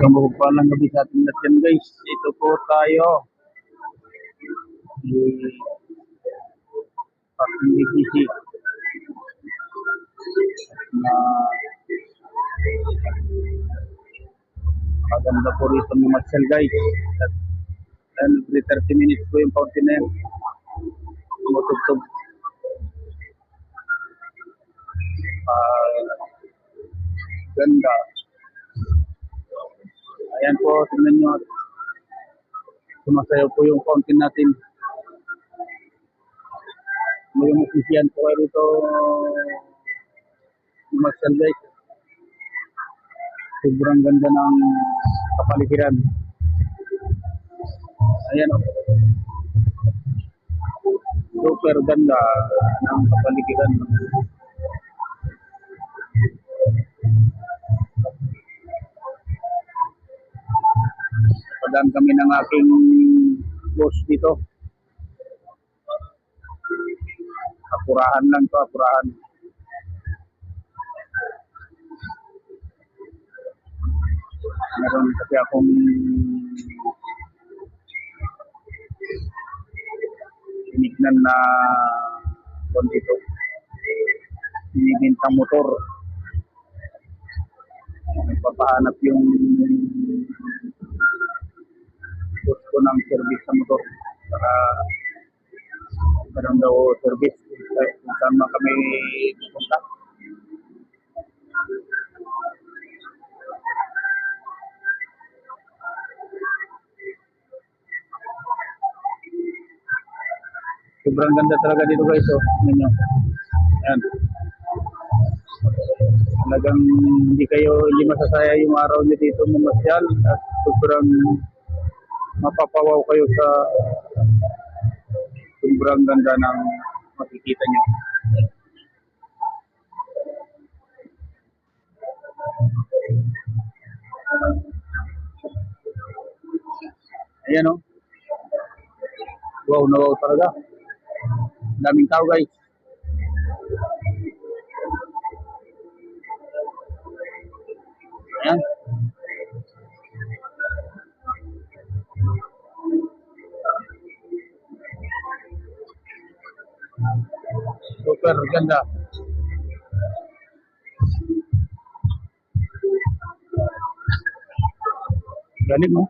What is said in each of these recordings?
Isang mapagpalang gabi sa ating lahat yan guys. Ito po tayo. Di Parking BGC na maganda po rito ng Marcel guys. At every 30 minutes po yung fountain na yan. Tumutugtog. Ganda. Ayan po, tingnan nyo. Sumasayaw po yung fountain natin. May musician po kayo rito Marcel guys. Sobrang ganda ng kapaligiran. Ayan o. Super ganda ng kapaligiran. Padaan kami ng aking boss dito. Apurahan lang to, apurahan. Meron kasi akong tinignan na doon dito. Binibintang motor. Papahanap yung boss ko ng service sa motor. Para meron daw service kung saan man kami pupunta. Sobrang ganda talaga dito guys. So, ninyo. Ayan. Talagang hindi masasaya yung araw nyo dito mamasyal at sobrang mapapawaw kayo sa sobrang ganda ng makikita nyo. Ayan o. Wow na wow talaga. Daming tao guys. Ayan. Super ganda. Galing mo.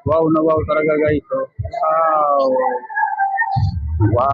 Wow na wow talaga guys. Oh. Wow.